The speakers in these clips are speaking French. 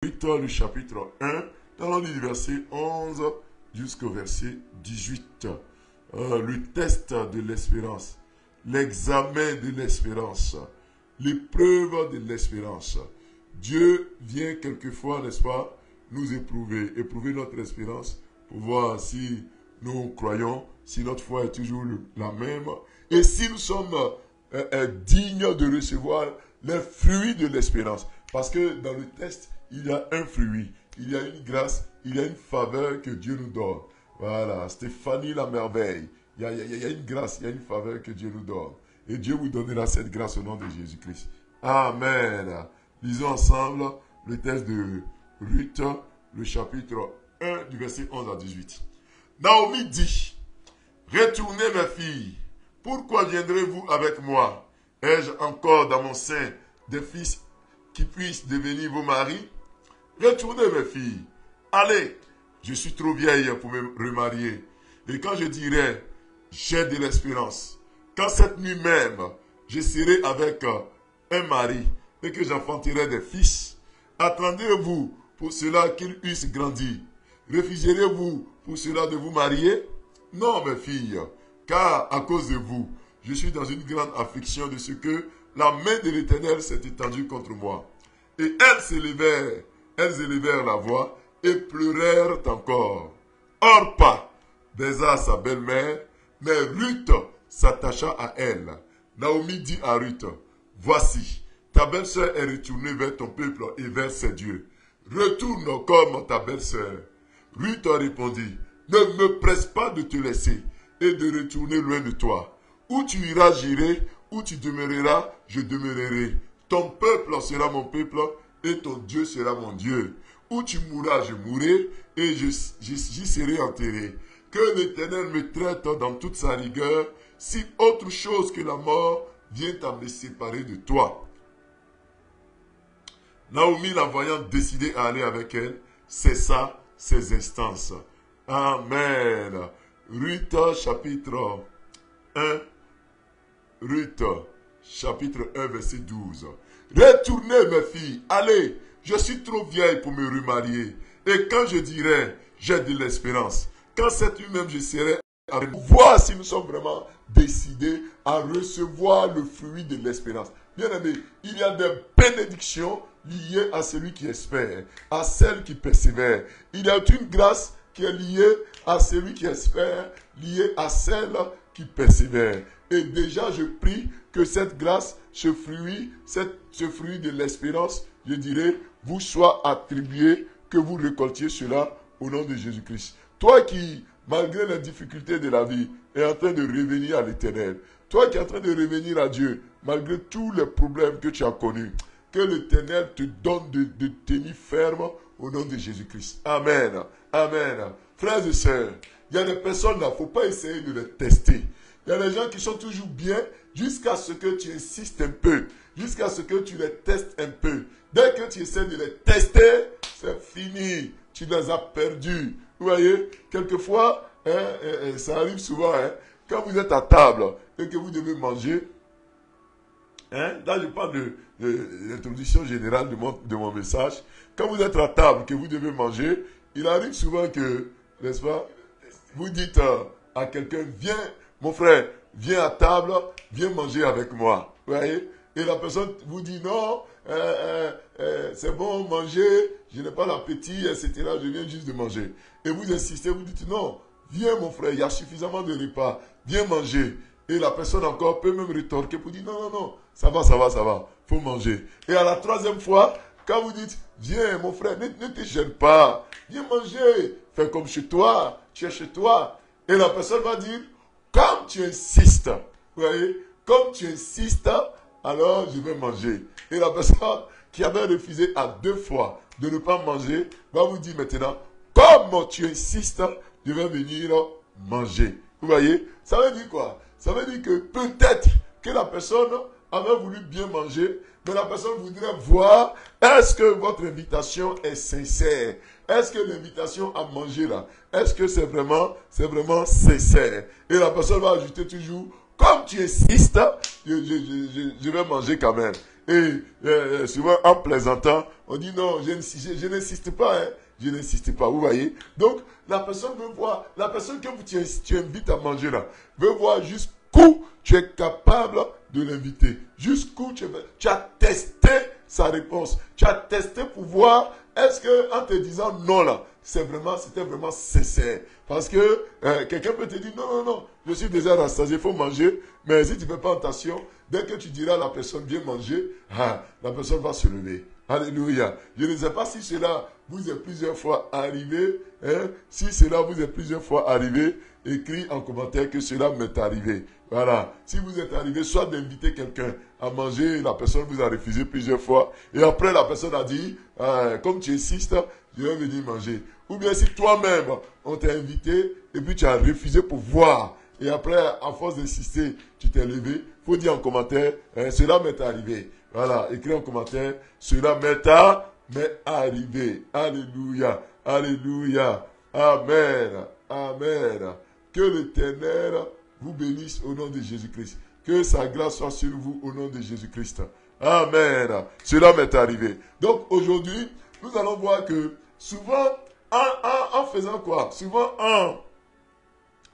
Le chapitre 1, dans du verset 11 jusqu'au verset 18. Le test de l'espérance, l'examen de l'espérance, l'épreuve de l'espérance. Dieu vient quelquefois, n'est-ce pas, nous éprouver notre espérance pour voir si nous croyons, si notre foi est toujours la même et si nous sommes dignes de recevoir les fruits de l'espérance. Parce que dans le test, il y a un fruit, il y a une grâce, il y a une faveur que Dieu nous donne. Voilà, Stéphanie la merveille. Il y a une grâce, il y a une faveur que Dieu nous donne. Et Dieu vous donnera cette grâce au nom de Jésus-Christ. Amen. Lisons ensemble le texte de Ruth, le chapitre 1, du verset 11 à 18. Naomi dit, retournez mes filles, pourquoi viendrez-vous avec moi? Ai-je encore dans mon sein des fils qui puissent devenir vos maris? Retournez mes filles, allez, je suis trop vieille pour me remarier. Et quand je dirai, j'ai de l'espérance, quand cette nuit même, je serai avec un mari et que j'enfanterai des fils, attendez-vous pour cela qu'ils eussent grandi? Refuserez-vous pour cela de vous marier? Non, mes filles, car à cause de vous, je suis dans une grande affliction de ce que la main de l'Éternel s'est étendue contre moi. Et elles élevèrent la voix et pleurèrent encore. Orpa baisa sa belle-mère, mais Ruth s'attacha à elle. Naomi dit à Ruth, voici, ta belle-sœur est retournée vers ton peuple et vers ses dieux. Retourne comme ta belle-sœur. Ruth répondit, ne me presse pas de te laisser et de retourner loin de toi. Où tu iras, j'irai, où tu demeureras, je demeurerai. Ton peuple sera mon peuple et ton Dieu sera mon Dieu. Où tu mourras, je mourrai et j'y serai enterré. Que l'Éternel me traite dans toute sa rigueur, si autre chose que la mort vient à me séparer de toi. Naomi, la voyant décidée à aller avec elle, cessa ses instances. Amen. Ruth, chapitre 1. Ruth, chapitre 1, verset 12. Retournez, mes filles, allez, je suis trop vieille pour me remarier. Et quand je dirai, j'ai de l'espérance, quand cette nuit même je serai avec vous, voir si nous sommes vraiment décidés à recevoir le fruit de l'espérance. Bien aimé, il y a des bénédictions liées à celui qui espère, à celle qui persévère. Il y a une grâce qui est liée à celui qui espère, liée à celle qui persévère. Et déjà, je prie que cette grâce, ce fruit de l'espérance, je dirais, vous soit attribué, que vous récoltiez cela au nom de Jésus-Christ. Toi qui, malgré les difficultés de la vie, est en train de revenir à l'Éternel, toi qui es en train de revenir à Dieu, malgré tous les problèmes que tu as connus, que l'Éternel te donne de tenir ferme au nom de Jésus-Christ. Amen. Amen. Frères et sœurs, il y a des personnes là, il ne faut pas essayer de les tester. Il y a des gens qui sont toujours bien jusqu'à ce que tu insistes un peu, jusqu'à ce que tu les testes un peu. Dès que tu essaies de les tester, c'est fini. Tu les as perdus. Vous voyez, quelquefois, ça arrive souvent, quand vous êtes à table et que vous devez manger, là je parle de l'introduction générale de mon message. Quand vous êtes à table, que vous devez manger, il arrive souvent que, n'est-ce pas, vous dites à quelqu'un, viens, mon frère, viens à table, viens manger avec moi. Vous voyez? Et la personne vous dit non, c'est bon, manger, je n'ai pas l'appétit, etc. Je viens juste de manger. Et vous insistez, vous dites non, viens mon frère, il y a suffisamment de repas, viens manger. Et la personne encore peut même rétorquer pour dire non, ça va, faut manger. Et à la troisième fois, quand vous dites, viens mon frère, ne te gêne pas, viens manger, fais comme chez toi, tu es chez toi. Et la personne va dire, comme tu insistes, vous voyez, comme tu insistes, alors je vais manger. Et la personne qui avait refusé à 2 fois de ne pas manger, va vous dire maintenant, comme tu insistes, je vais venir manger. Vous voyez, ça veut dire quoi? Ça veut dire que peut-être que la personne avait voulu bien manger, mais la personne voudrait voir, est-ce que votre invitation est sincère? Est-ce que l'invitation à manger là, est-ce que c'est vraiment sincère? Et la personne va ajouter toujours, comme tu insistes, je vais manger quand même. Et souvent, en plaisantant, on dit non, je n'insiste pas. Hein. Je n'insiste pas, vous voyez. Donc, la personne veut voir, la personne que tu invites à manger là, veut voir jusqu'où tu es capable de l'inviter. Jusqu'où tu as testé sa réponse. Tu as testé pour voir, est-ce que en te disant non là, c'était vraiment sincère. Parce que quelqu'un peut te dire non, je suis déjà rassasié, il faut manger. Mais si tu ne fais pas attention, dès que tu diras à la personne viens manger, la personne va se lever. Alléluia. Je ne sais pas si cela vous est plusieurs fois arrivé. Hein? Si cela vous est plusieurs fois arrivé, écris en commentaire que cela m'est arrivé. Voilà. Si vous êtes arrivé, soit d'inviter quelqu'un à manger, la personne vous a refusé plusieurs fois. Et après, la personne a dit, comme tu insistes, je vais venir manger. Ou bien si toi-même, on t'a invité et puis tu as refusé pour voir. Et après, à force d'insister, tu t'es levé. Il faut dire en commentaire, cela m'est arrivé. Voilà, écris en commentaire, cela m'est arrivé. Alléluia, alléluia, amen, amen. Que l'Éternel vous bénisse au nom de Jésus-Christ. Que sa grâce soit sur vous au nom de Jésus-Christ. Amen. Cela m'est arrivé. Donc aujourd'hui, nous allons voir que souvent, en faisant quoi? Souvent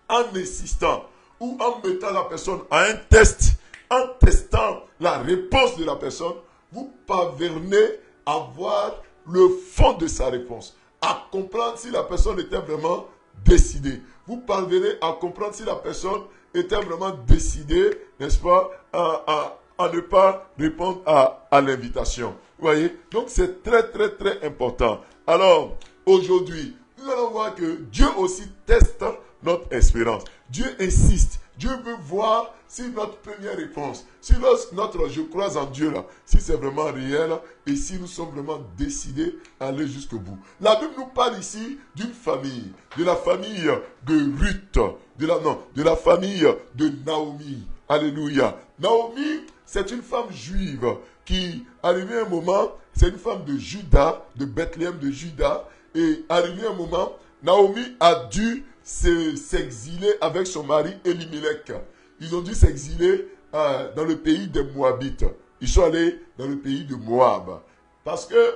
en insistant ou en mettant la personne à un test, en testant la réponse de la personne, vous parvenez à voir le fond de sa réponse, à comprendre si la personne était vraiment décidée. Vous parvenez à comprendre si la personne était vraiment décidée, n'est-ce pas, à ne pas répondre à l'invitation. Vous voyez? Donc c'est très très très important. Alors, aujourd'hui, nous allons voir que Dieu aussi teste notre espérance. Dieu insiste. Dieu veut voir si notre première réponse, si notre je crois en Dieu là, si c'est vraiment réel et si nous sommes vraiment décidés à aller jusqu'au bout. La Bible nous parle ici d'une famille, de la famille de Ruth, de la famille de Naomi. Alléluia. Naomi, c'est une femme juive qui, arrivé un moment, c'est une femme de Juda, de Bethléem de Juda, et arrivé un moment, Naomi a dû s'exiler avec son mari Elimelech. Ils ont dû s'exiler dans le pays des Moabites. Ils sont allés dans le pays de Moab. Parce que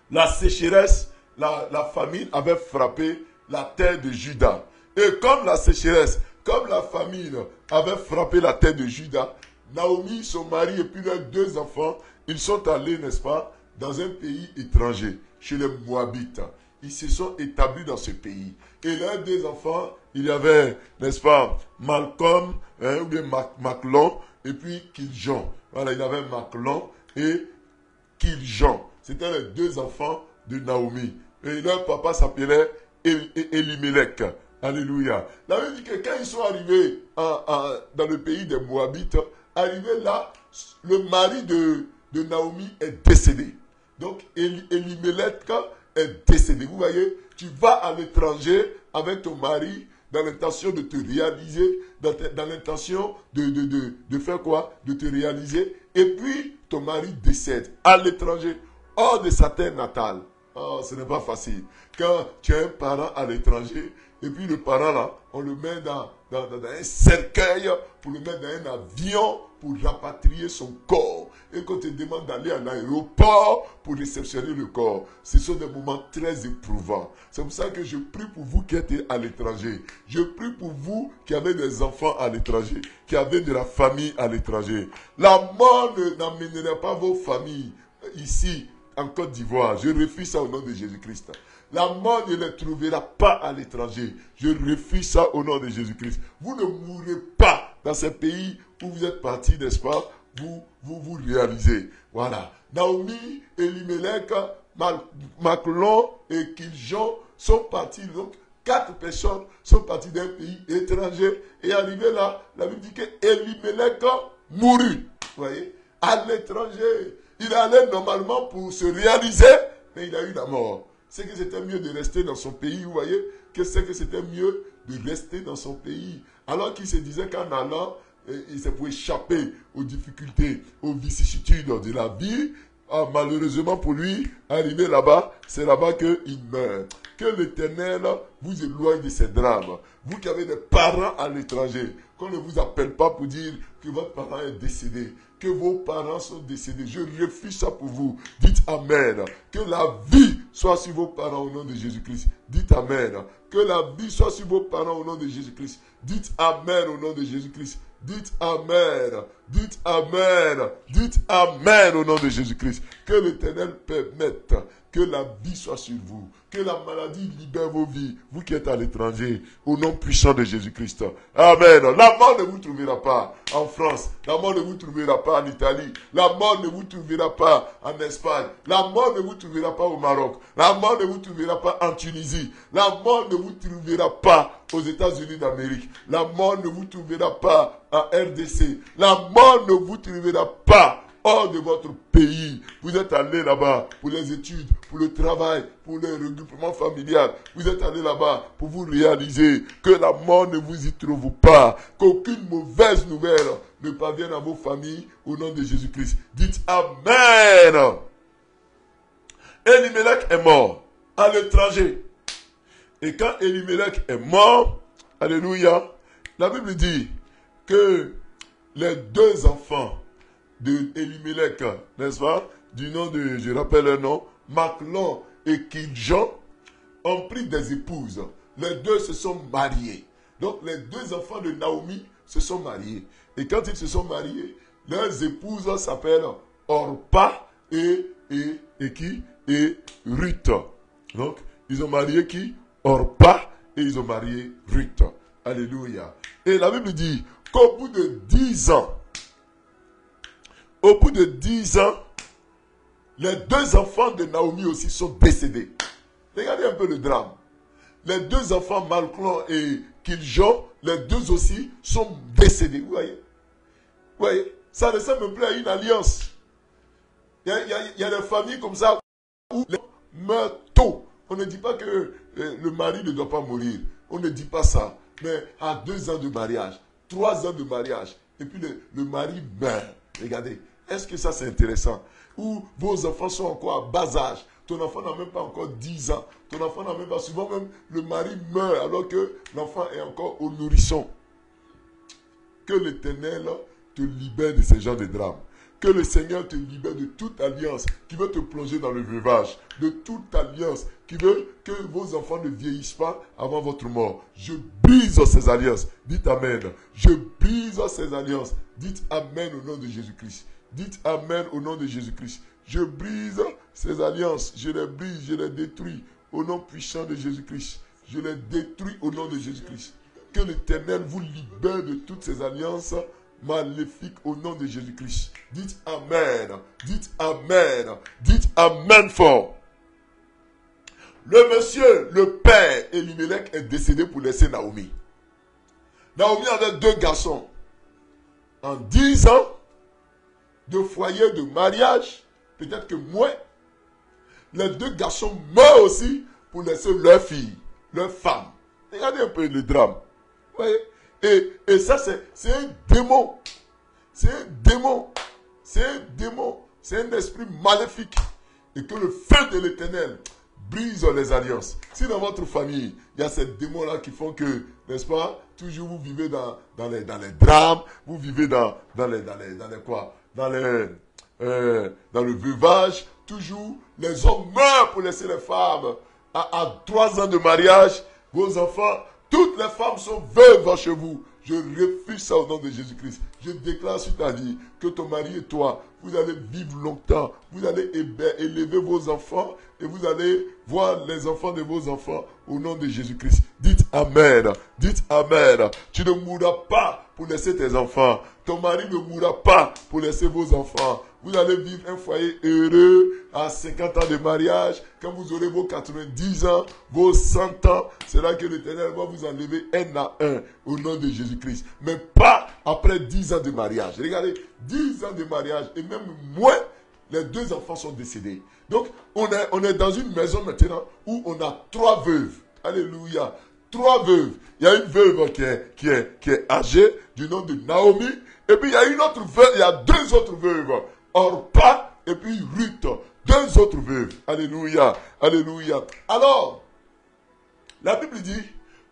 la sécheresse, la famine avait frappé la terre de Juda. Et comme la sécheresse, comme la famine avait frappé la terre de Juda, Naomi, son mari et puis leurs 2 enfants, ils sont allés, n'est-ce pas, dans un pays étranger, chez les Moabites. Ils se sont établis dans ce pays. Et leurs 2 enfants, il y avait, n'est-ce pas, Malcolm, ou bien Maclon, et puis Kiljon. Voilà, il y avait Maclon et Kiljon. C'était les 2 enfants de Naomi. Et leur papa s'appelait Elimelech. Alléluia. La Bible dit que quand ils sont arrivés dans le pays des Moabites, arrivé là, le mari de Naomi est décédé. Donc, Elimelech est décédé. Vous voyez, tu vas à l'étranger avec ton mari dans l'intention de te réaliser, dans l'intention de faire quoi? De te réaliser. Et puis, ton mari décède à l'étranger, hors de sa terre natale. Oh, ce n'est pas facile. Quand tu as un parent à l'étranger, et puis le parent là, on le met dans un cercueil, pour le mettre dans un avion, pour rapatrier son corps. Et qu'on te demande d'aller à l'aéroport pour réceptionner le corps. Ce sont des moments très éprouvants. C'est pour ça que je prie pour vous qui êtes à l'étranger. Je prie pour vous qui avez des enfants à l'étranger, qui avez de la famille à l'étranger. La mort n'amènera pas vos familles ici, en Côte d'Ivoire. Je refuse ça au nom de Jésus-Christ. La mort ne les trouvera pas à l'étranger. Je refuse ça au nom de Jésus-Christ. Vous ne mourrez pas dans ces pays où vous êtes partis, n'est-ce pas? Vous réalisez. Voilà. Naomi, Elimelech, Maclon et Kiljon sont partis. Donc, 4 personnes sont parties d'un pays étranger. Et arrivé là, la Bible dit que Elimelech mourut. Vous voyez? À l'étranger. Il allait normalement pour se réaliser, mais il a eu la mort. C'est que c'était mieux de rester dans son pays, vous voyez, que c'est que c'était mieux de rester dans son pays. Alors qu'il se disait qu'en allant, il se pouvait échapper aux difficultés, aux vicissitudes de la vie, malheureusement pour lui, arrivé là-bas, c'est là-bas qu'il meurt. Que l'Éternel vous éloigne de ces drames. Vous qui avez des parents à l'étranger, qu'on ne vous appelle pas pour dire que votre parent est décédé, que vos parents sont décédés. Je refuse ça pour vous. Dites Amen. Que la vie soit sur vos parents au nom de Jésus-Christ. Dites Amen. Que la vie soit sur vos parents au nom de Jésus-Christ. Dites Amen au nom de Jésus-Christ. Dites Amen. Dites Amen. Dites Amen au nom de Jésus-Christ. Que l'Éternel permette que la vie soit sur vous. Que la maladie libère vos vies. Vous qui êtes à l'étranger. Au nom puissant de Jésus-Christ. Amen. La mort ne vous trouvera pas en France. La mort ne vous trouvera pas en Italie. La mort ne vous trouvera pas en Espagne. La mort ne vous trouvera pas au Maroc. La mort ne vous trouvera pas en Tunisie. La mort ne vous trouvera pas aux États-Unis d'Amérique. La mort ne vous trouvera pas en RDC. La mort ne vous trouvera pas hors de votre pays. Vous êtes allé là-bas pour les études, pour le travail, pour le regroupement familial. Vous êtes allé là-bas pour vous réaliser que la mort ne vous y trouve pas. Qu'aucune mauvaise nouvelle ne parvienne à vos familles au nom de Jésus-Christ. Dites Amen. Elimelech est mort à l'étranger. Et quand Elimelech est mort, alléluia, la Bible dit que les deux enfants de Elimelech, n'est-ce pas, du nom de, je rappelle le nom, Machlon et Kiljon, ont pris des épouses. Les deux se sont mariés. Donc les deux enfants de Naomi se sont mariés. Et quand ils se sont mariés, leurs épouses s'appellent Orpa et qui? Et Ruth. Donc ils ont marié qui? Orpa et ils ont marié Ruth. Alléluia. Et la Bible dit qu'au bout de 10 ans, les deux enfants de Naomi aussi sont décédés. Regardez un peu le drame. Les deux enfants, Machlon et Kiljon, les deux aussi sont décédés. Vous voyez? Vous voyez? Ça ressemble un peu à une alliance. Il y a des familles comme ça où les meurent tôt. On ne dit pas que le mari ne doit pas mourir. On ne dit pas ça. Mais à 2 ans de mariage, 3 ans de mariage, et puis le mari meurt. Regardez. Est-ce que ça c'est intéressant? Ou vos enfants sont encore à bas âge. Ton enfant n'a même pas encore 10 ans. Ton enfant n'a même pas... Souvent même, le mari meurt alors que l'enfant est encore au nourrisson. Que l'Éternel te libère de ces genres de drames. Que le Seigneur te libère de toute alliance qui veut te plonger dans le veuvage. De toute alliance qui veut que vos enfants ne vieillissent pas avant votre mort. Je brise ces alliances. Dites Amen. Je brise ces alliances. Dites Amen au nom de Jésus-Christ. Dites Amen au nom de Jésus-Christ. Je brise ces alliances. Je les brise, je les détruis au nom puissant de Jésus-Christ. Je les détruis au nom de Jésus-Christ. Que l'Éternel vous libère de toutes ces alliances maléfiques au nom de Jésus-Christ. Dites Amen. Dites Amen. Dites Amen fort. Le monsieur, le père Elimelech est décédé pour laisser Naomi. Naomi avait 2 garçons. En 10 ans de foyer de mariage, peut-être que moins, les 2 garçons meurent aussi pour laisser leur fille, leur femme. Regardez un peu le drame. Vous voyez? Et ça, c'est un démon. C'est un démon. C'est un démon. C'est un esprit maléfique. Et que le feu de l'Éternel brise les alliances. Si dans votre famille, il y a ces démons-là qui font que, n'est-ce pas, toujours vous vivez dans les drames, vous vivez dans le veuvage, toujours les hommes meurent pour laisser les femmes. À 3 ans de mariage, vos enfants, toutes les femmes sont veuves chez vous. Je refuse ça au nom de Jésus-Christ. Je déclare sur ta vie que ton mari et toi, vous allez vivre longtemps. Vous allez élever vos enfants et vous allez voir les enfants de vos enfants au nom de Jésus-Christ. Dites Amen. Dites Amen. Tu ne mourras pas pour laisser tes enfants. Ton mari ne mourra pas pour laisser vos enfants. Vous allez vivre un foyer heureux à 50 ans de mariage. Quand vous aurez vos 90 ans, vos 100 ans, c'est là que l'Éternel va vous enlever un à un au nom de Jésus-Christ. Mais pas après 10 ans de mariage. Regardez, 10 ans de mariage et même moins, les 2 enfants sont décédés. Donc, on est dans une maison maintenant où on a 3 veuves. Alléluia. 3 veuves. Il y a une veuve qui est âgée, du nom de Naomi. Et puis il y a une autre veuve, il y a 2 autres veuves. Orpa et puis Ruth, deux autres veuves. Alléluia, alléluia. Alors, la Bible dit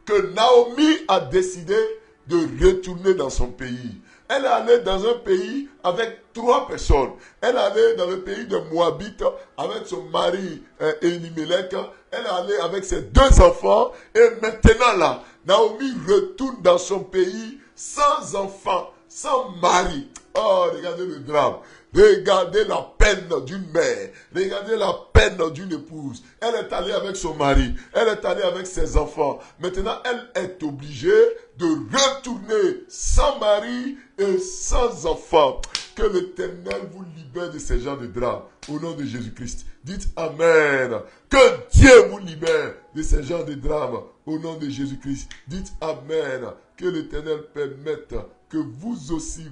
que Naomi a décidé de retourner dans son pays. Elle est allée dans un pays avec 3 personnes. Elle est allée dans le pays de Moabite avec son mari Elimelech. Elle est allée avec ses 2 enfants. Et maintenant là, Naomi retourne dans son pays sans enfant, sans mari. Oh, regardez le drame. Regardez la peine d'une mère. Regardez la peine d'une épouse. Elle est allée avec son mari. Elle est allée avec ses enfants. Maintenant, elle est obligée de retourner sans mari et sans enfant. Que l'Éternel vous libère de ces genres de drames. Au nom de Jésus-Christ. Dites Amen. Que Dieu vous libère de ces genres de drames. Au nom de Jésus-Christ. Dites Amen. Que l'Éternel permette que vous aussi,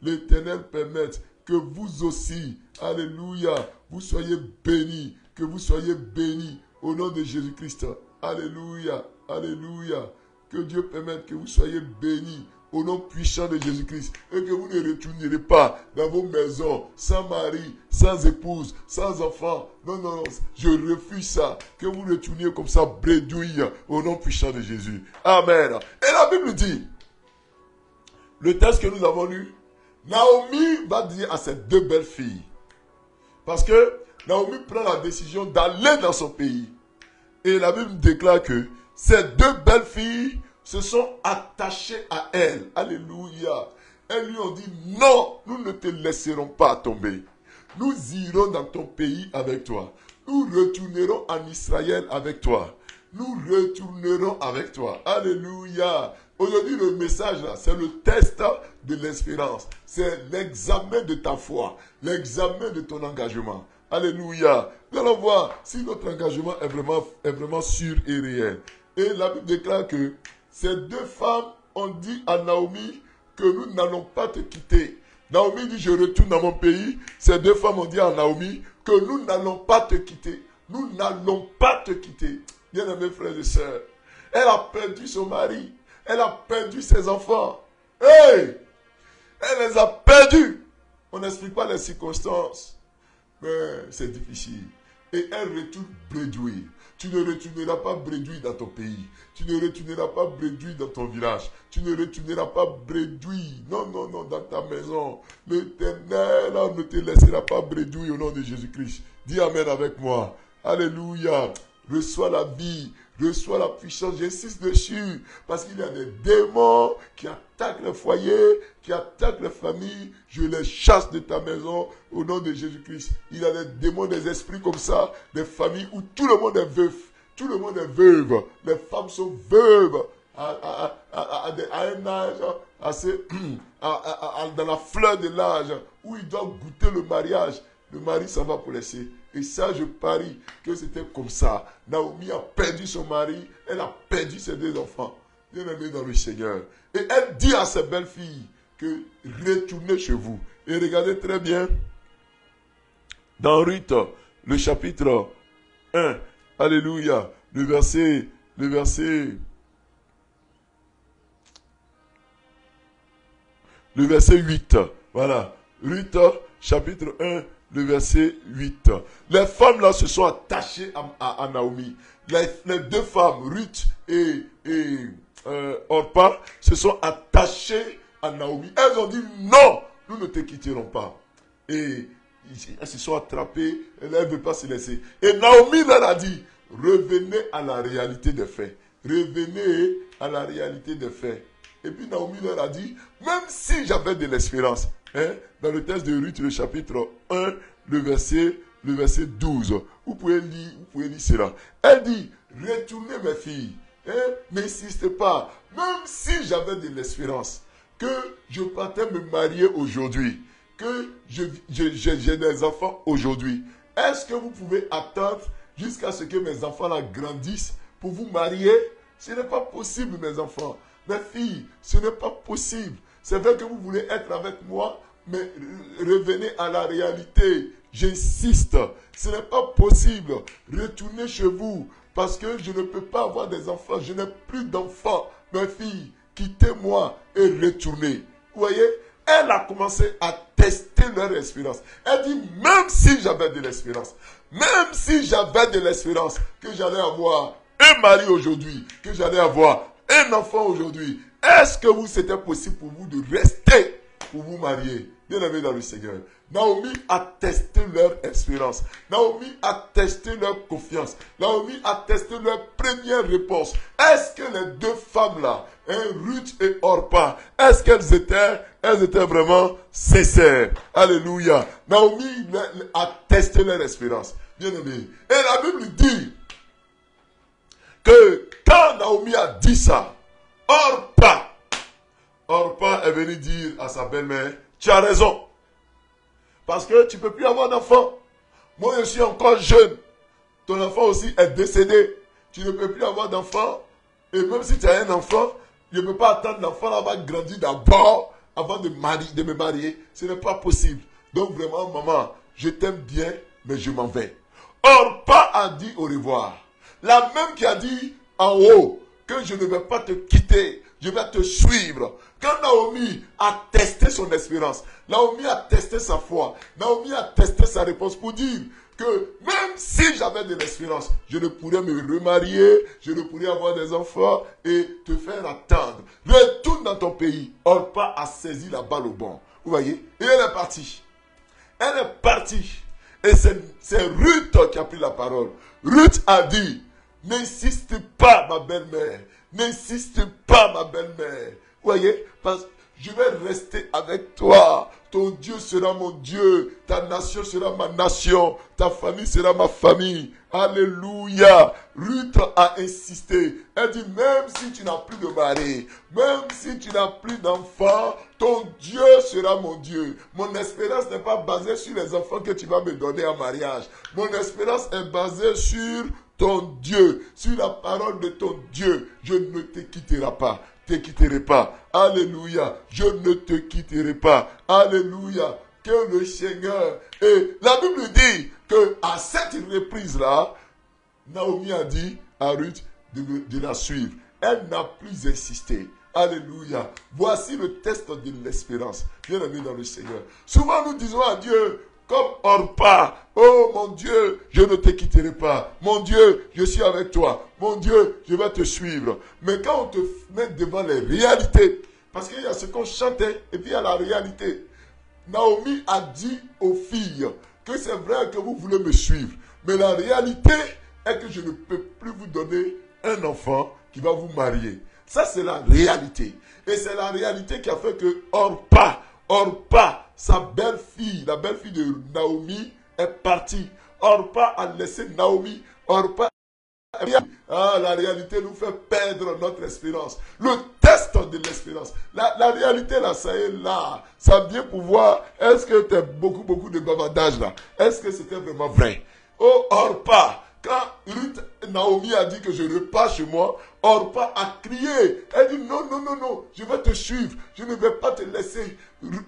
l'Éternel permette que vous aussi, alléluia, vous soyez bénis, que vous soyez bénis au nom de Jésus-Christ. Alléluia, alléluia. Que Dieu permette que vous soyez bénis au nom puissant de Jésus-Christ et que vous ne retournerez pas dans vos maisons sans mari, sans épouse, sans enfant. Non, non, non, je refuse ça. Que vous retourniez comme ça, bredouille, au nom puissant de Jésus. Amen. Et la Bible dit, le texte que nous avons lu, Naomi va dire à ses 2 belles filles, parce que Naomi prend la décision d'aller dans son pays. Et la Bible déclare que ces 2 belles filles se sont attachées à elle. Alléluia. Elles lui ont dit, non, nous ne te laisserons pas tomber. Nous irons dans ton pays avec toi. Nous retournerons en Israël avec toi. Nous retournerons avec toi. Alléluia. Aujourd'hui, le message là, c'est le test de l'espérance. C'est l'examen de ta foi. L'examen de ton engagement. Alléluia. Nous allons voir si notre engagement est vraiment sûr et réel. Et la Bible déclare que ces 2 femmes ont dit à Naomi que nous n'allons pas te quitter. Naomi dit, je retourne dans mon pays. Ces 2 femmes ont dit à Naomi que nous n'allons pas te quitter. Nous n'allons pas te quitter. Bien-aimés frères et sœurs, elle a perdu son mari. Elle a perdu ses enfants. Hey! Elle les a perdus. On n'explique pas les circonstances. Mais c'est difficile. Et elle retourne bredouille. Tu ne retourneras pas bredouille dans ton pays. Tu ne retourneras pas bredouille dans ton village. Tu ne retourneras pas bredouille. Non, non, non, dans ta maison. L'Éternel ne te laissera pas bredouille au nom de Jésus-Christ. Dis Amen avec moi. Alléluia. Reçois la vie. Reçois la puissance, j'insiste dessus, parce qu'il y a des démons qui attaquent le foyer, qui attaquent les familles. Je les chasse de ta maison au nom de Jésus-Christ. Il y a des démons, des esprits comme ça, des familles où tout le monde est veuf. Tout le monde est veuve. Les femmes sont veuves à un âge assez, dans la fleur de l'âge, où ils doivent goûter le mariage. Le mari s'en va pour laisser. Et ça, je parie que c'était comme ça. Naomi a perdu son mari. Elle a perdu ses 2 enfants. Bien-aimés dans le Seigneur. Et elle dit à ses belles filles que retournez chez vous. Et regardez très bien. Dans Ruth, le chapitre 1. Alléluia. Le verset 8. Voilà. Ruth, chapitre 1. Le verset 8. Les femmes là se sont attachées à Naomi. Les 2 femmes, Ruth et Orpa, se sont attachées à Naomi. Elles ont dit non, nous ne te quitterons pas. Et elles se sont attrapées, elles ne veulent pas se laisser. Et Naomi leur a dit, revenez à la réalité des faits. Revenez à la réalité des faits. Et puis Naomi leur a dit, même si j'avais de l'espérance, dans le texte de Ruth, le chapitre 1, le verset 12. Vous pouvez lire cela. Elle dit, retournez mes filles. N'insistez pas. Même si j'avais de l'espérance, que je partais me marier aujourd'hui, que j'ai des enfants aujourd'hui, est-ce que vous pouvez attendre jusqu'à ce que mes enfants là grandissent pour vous marier? Ce n'est pas possible, mes enfants. Mes filles, ce n'est pas possible. C'est vrai que vous voulez être avec moi, mais revenez à la réalité. J'insiste, ce n'est pas possible. Retournez chez vous, parce que je ne peux pas avoir des enfants. Je n'ai plus d'enfants. Mes filles, quittez-moi et retournez. Vous voyez, Elle a commencé à tester leur espérance. Elle dit, même si j'avais de l'espérance, même si j'avais de l'espérance que j'allais avoir un mari aujourd'hui, que j'allais avoir un enfant aujourd'hui, est-ce que c'était possible pour vous de rester pour vous marier? Bien aimé dans le Seigneur. Naomi a testé leur espérance. Naomi a testé leur confiance. Naomi a testé leur première réponse. Est-ce que les deux femmes-là, Ruth et Orpa, est-ce qu'elles étaient vraiment sincères? Alléluia. Naomi a testé leur espérance. Bien aimé. Et la Bible dit que quand Naomi a dit ça, Orpa est venu dire à sa belle-mère, tu as raison. Parce que tu ne peux plus avoir d'enfant. Moi, je suis encore jeune. Ton enfant aussi est décédé. Tu ne peux plus avoir d'enfant. Et même si tu as un enfant, je ne peux pas attendre l'enfant va grandir d'abord avant de me marier. Ce n'est pas possible. Donc vraiment, maman, je t'aime bien, mais je m'en vais. Orpa a dit au revoir. La même qui a dit en haut que je ne vais pas te quitter. Je vais te suivre. Quand Naomi a testé son espérance, Naomi a testé sa foi, Naomi a testé sa réponse pour dire que même si j'avais de l'espérance, je ne pourrais me remarier, je ne pourrais avoir des enfants et te faire attendre. Retourne dans ton pays. Orpa a saisi la balle au bon. Vous voyez? Et elle est partie. Elle est partie. Et c'est Ruth qui a pris la parole. Ruth a dit, n'insiste pas ma belle-mère. N'insiste pas ma belle-mère. Vous voyez? Parce que je vais rester avec toi. Ton Dieu sera mon Dieu. Ta nation sera ma nation. Ta famille sera ma famille. Alléluia. Ruth a insisté. Elle dit, même si tu n'as plus de mari, même si tu n'as plus d'enfants, ton Dieu sera mon Dieu. Mon espérance n'est pas basée sur les enfants que tu vas me donner en mariage. Mon espérance est basée sur ton Dieu, sur la parole de ton Dieu. Je ne te quitterai pas. Te quitterai pas. Alléluia. Je ne te quitterai pas. Alléluia. Que le Seigneur. Et la Bible dit que à cette reprise-là, Naomi a dit à Ruth de la suivre. Elle n'a plus insisté. Alléluia. Voici le test de l'espérance. Bien aimé dans le Seigneur. Souvent nous disons à Dieu, comme Orpa, oh mon Dieu, je ne te quitterai pas. Mon Dieu, je suis avec toi. Mon Dieu, je vais te suivre. Mais quand on te met devant les réalités, parce qu'il y a ce qu'on chantait et puis il y a la réalité. Naomi a dit aux filles que c'est vrai que vous voulez me suivre. Mais la réalité est que je ne peux plus vous donner un enfant qui va vous marier. Ça, c'est la réalité. Et c'est la réalité qui a fait que Orpa, sa belle-fille, la belle-fille de Naomi, est partie. Orpa a laissé Naomi. Orpa, la réalité nous fait perdre notre espérance. Le test de l'espérance. La réalité, là, ça est là. Ça vient pour voir, est-ce que tu as beaucoup de bavardage là? Est-ce que c'était vraiment vrai? Oh, Orpa, quand Naomi a dit que je repars chez moi, Orpa a crié. Elle dit non, je vais te suivre. Je ne vais pas te laisser.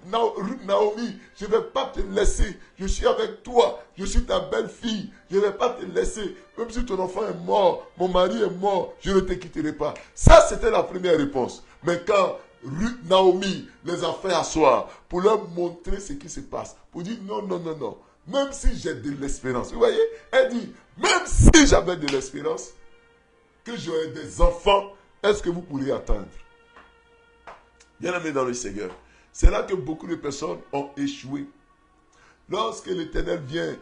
Naomi, je ne vais pas te laisser. Je suis avec toi. Je suis ta belle-fille. Je ne vais pas te laisser. Même si ton enfant est mort, mon mari est mort, je ne te quitterai pas. Ça, c'était la première réponse. Mais quand Naomi les a fait asseoir pour leur montrer ce qui se passe, pour dire non. Même si j'ai de l'espérance. Vous voyez, elle dit, même si j'avais de l'espérance, que j'aurais des enfants, est-ce que vous pourriez attendre? Bien-aimés dans le Seigneur, c'est là que beaucoup de personnes ont échoué. Lorsque l'Éternel vient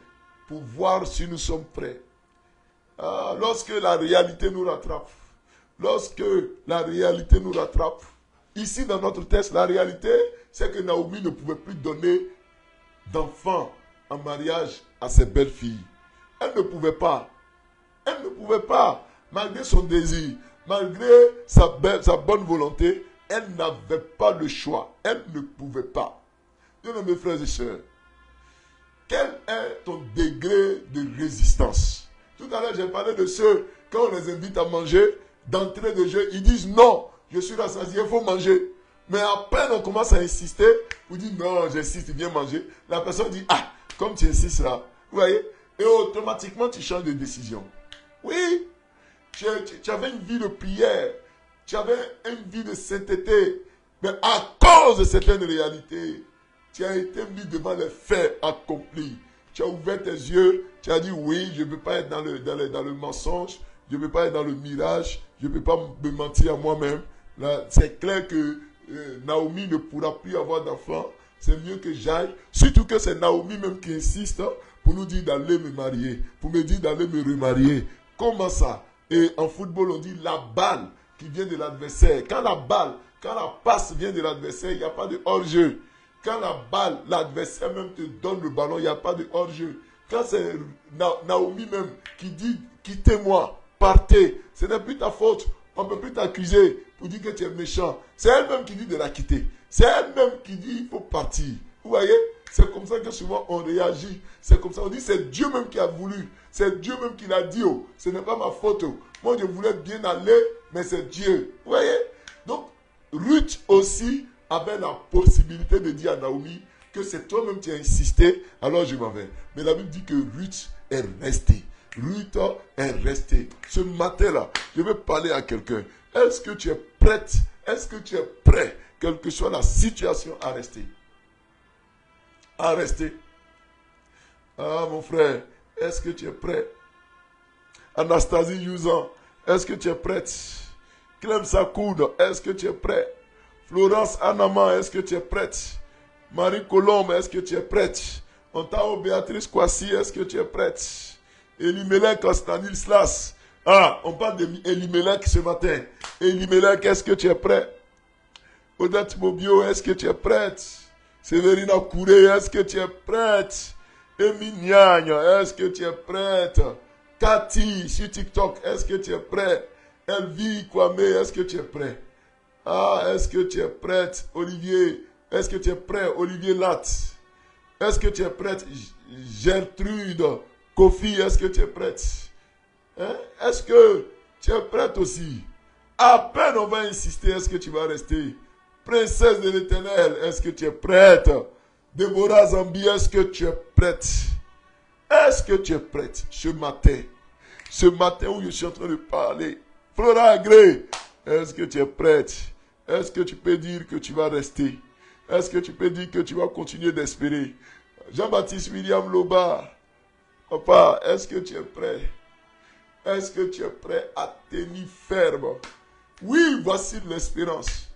pour voir si nous sommes prêts, lorsque la réalité nous rattrape, ici dans notre texte, la réalité, c'est que Naomi ne pouvait plus donner d'enfants en mariage à ses belles-filles. Elle ne pouvait pas. Malgré son désir, malgré sa bonne volonté, elle n'avait pas le choix. Elle ne pouvait pas. Bien mes frères et sœurs, quel est ton degré de résistance? Tout à l'heure, j'ai parlé de ceux, quand on les invite à manger, d'entrée de jeu, ils disent non, je suis rassasié, il faut manger. Mais à peine on commence à insister, vous dites non, j'insiste, viens manger. La personne dit, comme tu insistes là, vous voyez, et automatiquement tu changes de décision. Oui, tu avais une vie de prière, tu avais une vie de sainteté, Mais à cause de certaines réalités, tu as été mis devant les faits accomplis. Tu as ouvert tes yeux, tu as dit oui, je ne peux pas être dans le mensonge, je ne peux pas être dans le mirage, je ne peux pas me mentir à moi-même. C'est clair que Naomi ne pourra plus avoir d'enfant. C'est mieux que j'aille. Surtout que c'est Naomi même qui insiste pour nous dire d'aller me marier, pour me dire d'aller me remarier. Comment ça? Et en football, on dit la balle qui vient de l'adversaire. Quand la passe vient de l'adversaire, il n'y a pas de hors-jeu. Quand la balle, l'adversaire même te donne le ballon, il n'y a pas de hors-jeu. Quand c'est Naomi même qui dit quittez-moi, partez, ce n'est plus ta faute. On ne peut plus t'accuser pour dire que tu es méchant. C'est elle-même qui dit de la quitter. C'est elle-même qui dit il faut partir. Vous voyez? C'est comme ça que souvent on réagit. C'est comme ça, on dit c'est Dieu même qui a voulu. C'est Dieu même qui l'a dit. Oh, ce n'est pas ma faute. Oh. Moi, je voulais bien aller, mais c'est Dieu. Vous voyez? Donc, Ruth aussi avait la possibilité de dire à Naomi que c'est toi-même qui as insisté, alors je m'en vais. Mais la Bible dit que Ruth est restée. Ruth est restée. Ce matin-là, je vais parler à quelqu'un. Est-ce que tu es prête? Est-ce que tu es prêt, quelle que soit la situation, à rester? À rester. Ah, mon frère, est-ce que tu es prêt? Anastasie Youzan, est-ce que tu es prête? Clem Sakoud, est-ce que tu es prêt? Florence Anama, est-ce que tu es prête? Marie Colombe, est-ce que tu es prête? Ontao Béatrice Kwasi, est-ce que tu es prête? Elimelech Stanislas. Ah, on parle d'Elimelech ce matin. Elimelech, est-ce que tu es prêt? Odette Mobio, est-ce que tu es prête? Séverina Kouré, est-ce que tu es prête? Emi Niagne, est-ce que tu es prête? Cathy, sur TikTok, est-ce que tu es prêt? Elvie Kwame, est-ce que tu es prêt? Ah, est-ce que tu es prête? Olivier, est-ce que tu es prêt? Olivier Latte, est-ce que tu es prête? Gertrude Kofi, est-ce que tu es prête? Hein? Est-ce que tu es prête aussi? À peine on va insister, est-ce que tu vas rester? Princesse de l'Éternel, est-ce que tu es prête? Déborah Zambi, est-ce que tu es prête? Est-ce que tu es prête ce matin? Ce matin où je suis en train de parler. Flora Agré, est-ce que tu es prête? Est-ce que tu peux dire que tu vas rester? Est-ce que tu peux dire que tu vas continuer d'espérer? Jean-Baptiste William Loba, papa, est-ce que tu es prêt? Est-ce que tu es prêt à tenir ferme? Oui, voici l'espérance.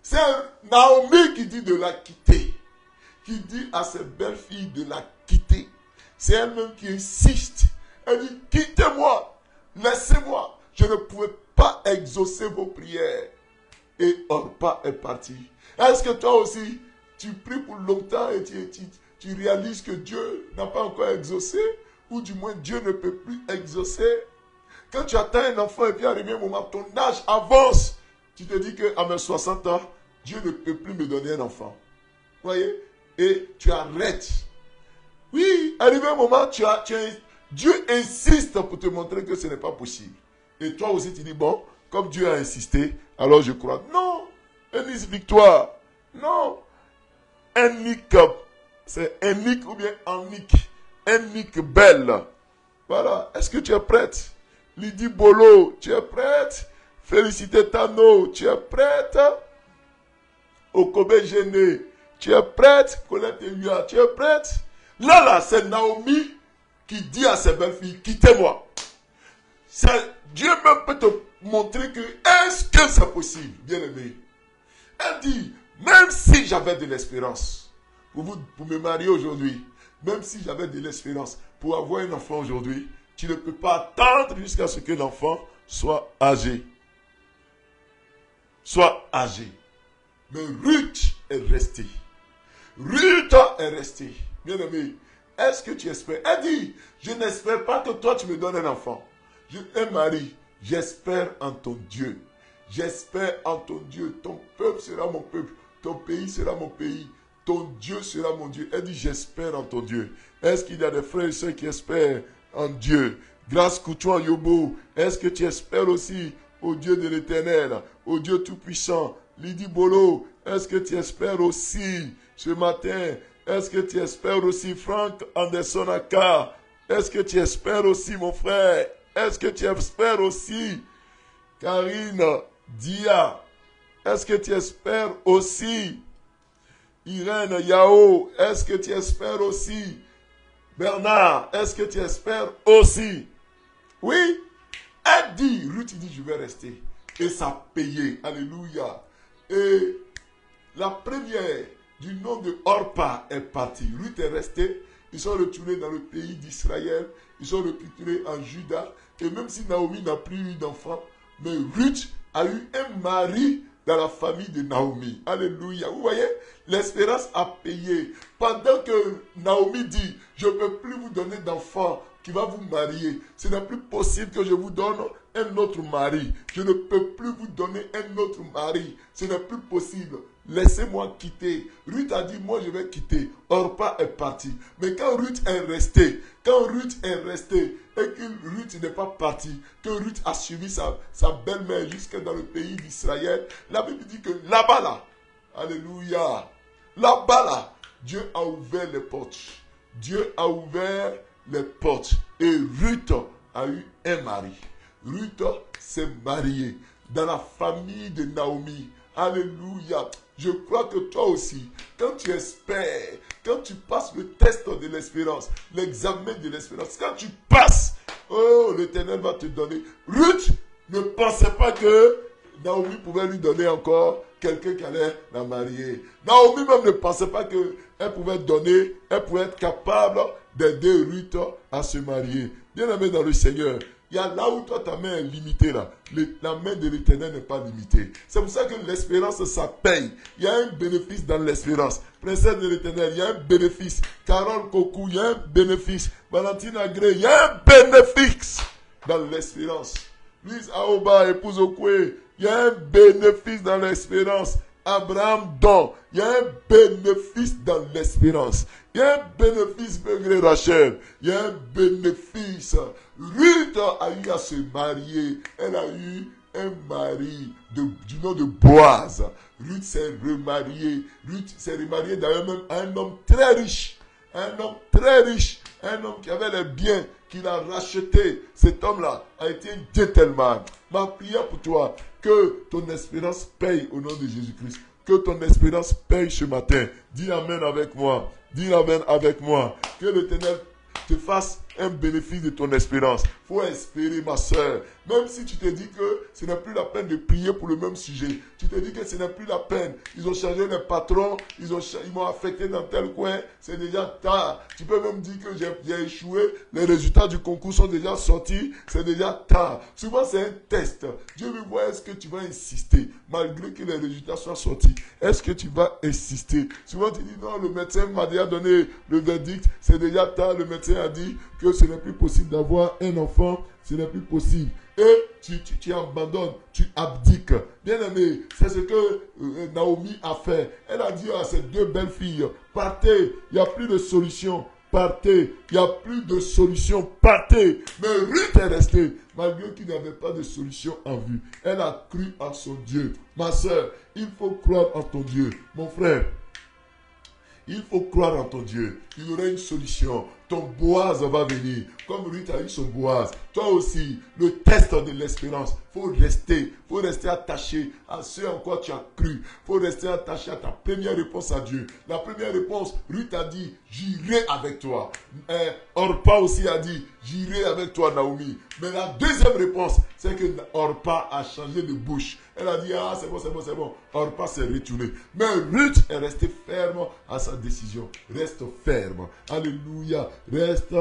C'est Naomi qui dit de la quitter. Qui dit à ses belles filles de la quitter. C'est elle-même qui insiste. Elle dit, quittez-moi, laissez-moi. Je ne pouvais pas exaucer vos prières. Et Orpa est parti. Est-ce que toi aussi, tu pries pour longtemps et tu réalises que Dieu n'a pas encore exaucé? Ou du moins Dieu ne peut plus exaucer? Quand tu atteins un enfant et puis arrivé un moment, ton âge avance. Tu te dis qu'à mes 60 ans, Dieu ne peut plus me donner un enfant. Vous voyez? Et tu arrêtes. Oui, arrivé un moment, Dieu insiste pour te montrer que ce n'est pas possible. Et toi aussi, tu dis, bon, comme Dieu a insisté, alors je crois. Non, Ennis Victoire. Non. Ennick, c'est Ennick ou bien Annick. Ennick Belle. Voilà. Est-ce que tu es prête? Lydie Bolo, tu es prête? Félicité Tano, tu es prête? Okobe Géné, tu es prête? Colette Elia, tu es prête? Là, c'est Naomi qui dit à ses belles filles, quittez-moi. Dieu même peut te montrer que, est-ce que c'est possible, bien aimé? Elle dit, même si j'avais de l'espérance, pour me marier aujourd'hui, même si j'avais de l'espérance pour avoir un enfant aujourd'hui, tu ne peux pas attendre jusqu'à ce que l'enfant soit âgé. Soit âgé. Mais Ruth est restée. Ruth est restée. Bien aimé, est-ce que tu espères? Elle dit, je n'espère pas que toi tu me donnes un enfant. Un mari, j'espère en ton Dieu. J'espère en ton Dieu. Ton peuple sera mon peuple. Ton pays sera mon pays. Ton Dieu sera mon Dieu. Elle dit, j'espère en ton Dieu. Est-ce qu'il y a des frères et sœurs qui espèrent en Dieu? Grâce Kouchouan Yobo, est-ce que tu espères aussi au Dieu de l'Éternel, au Dieu Tout-Puissant? Lydie Bolo, est-ce que tu espères aussi ce matin? Est-ce que tu espères aussi Frank Anderson Aka? Est-ce que tu espères aussi mon frère? Est-ce que tu espères aussi Karine Dia? est-ce que tu espères aussi? Irène, Yao, est-ce que tu espères aussi? Bernard, est-ce que tu espères aussi? Oui, elle dit, Ruth dit, je vais rester. Et ça a payé, alléluia. Et la première du nom de Orpa est partie. Ruth est restée. Ils sont retournés dans le pays d'Israël. Ils sont retournés en Juda. Et même si Naomi n'a plus eu d'enfant, mais Ruth a eu un mari dans la famille de Naomi. Alléluia. Vous voyez, l'espérance a payé. Pendant que Naomi dit, je ne peux plus vous donner d'enfant qui va vous marier. Ce n'est plus possible que je vous donne un autre mari. Je ne peux plus vous donner un autre mari. Ce n'est plus possible. Laissez-moi quitter. Ruth a dit, moi je vais quitter. Orpa est parti. Mais quand Ruth est restée, et que Ruth n'est pas partie, que Ruth a suivi sa belle-mère jusque dans le pays d'Israël, la Bible dit que là-bas, là, alléluia, là-bas, là, Dieu a ouvert les portes. Dieu a ouvert les portes. Et Ruth a eu un mari. Ruth s'est mariée dans la famille de Naomi. Alléluia. Je crois que toi aussi, quand tu espères, quand tu passes le test de l'espérance, l'examen de l'espérance, quand tu passes, oh, l'Éternel va te donner. Ruth ne pensait pas que Naomi pouvait lui donner encore quelqu'un qui allait la marier. Naomi même ne pensait pas qu'elle pouvait donner, elle pouvait être capable d'aider Ruth à se marier. Bien aimé dans le Seigneur, il y a là où toi ta main est limitée là. La main de l'Éternel n'est pas limitée. C'est pour ça que l'espérance, ça paye. Il y a un bénéfice dans l'espérance. Princesse de l'Éternel, il y a un bénéfice. Carole Kokou, il y a un bénéfice. Valentine Agré, il y a un bénéfice dans l'espérance. Lise Aoba, épouse Okwe, il y a un bénéfice dans l'espérance. Abraham Don, il y a un bénéfice dans l'espérance. Il y a un bénéfice, Begré Rachel. Il y a un bénéfice. Ruth a eu à se marier. Elle a eu un mari du nom de Boaz. Ruth s'est remariée. Ruth s'est remariée d'ailleurs même à un homme très riche. Un homme très riche. Un homme qui avait les biens qu'il a rachetés. Cet homme-là a été un gentleman. Ma prière pour toi, que ton espérance paye au nom de Jésus-Christ. Que ton espérance paye ce matin. Dis Amen avec moi. Dis Amen avec moi. Que l'Éternel te fasse un bénéfice de ton espérance. Il faut espérer, ma soeur. Même si tu te dis que ce n'est plus la peine de prier pour le même sujet. Tu te dis que ce n'est plus la peine. Ils ont changé les patrons. Ils m'ont affecté dans tel coin. C'est déjà tard. Tu peux même dire que j'ai échoué. Les résultats du concours sont déjà sortis. C'est déjà tard. Souvent, c'est un test. Dieu veut voir est-ce que tu vas insister. Malgré que les résultats soient sortis. Est-ce que tu vas insister? Souvent, tu dis non, le médecin m'a déjà donné le verdict. C'est déjà tard. Le médecin a dit que ce n'est plus possible d'avoir un enfant. Ce n'est plus possible. Et tu abandonnes, tu abdiques. Bien aimé, c'est ce que Naomi a fait. Elle a dit à ses deux belles filles, partez, il n'y a plus de solution. Partez, il n'y a plus de solution. Partez. Mais Ruth est restée, malgré qu'il n'y avait pas de solution en vue. Elle a cru en son Dieu. Ma soeur, il faut croire en ton Dieu. Mon frère, il faut croire en ton Dieu. Il y aura une solution. Ton Boaz va venir. Comme Ruth a eu son Boaz. Toi aussi, le test de l'espérance. Il faut rester attaché à ce en quoi tu as cru. Il faut rester attaché à ta première réponse à Dieu. La première réponse, Ruth a dit, j'irai avec toi. Orpa aussi a dit, j'irai avec toi, Naomi. Mais la deuxième réponse, c'est que Orpa a changé de bouche. Elle a dit, ah, c'est bon, c'est bon, c'est bon. Orpa s'est retourné. Mais Ruth est restée ferme à sa décision. Reste ferme. Alléluia. Reste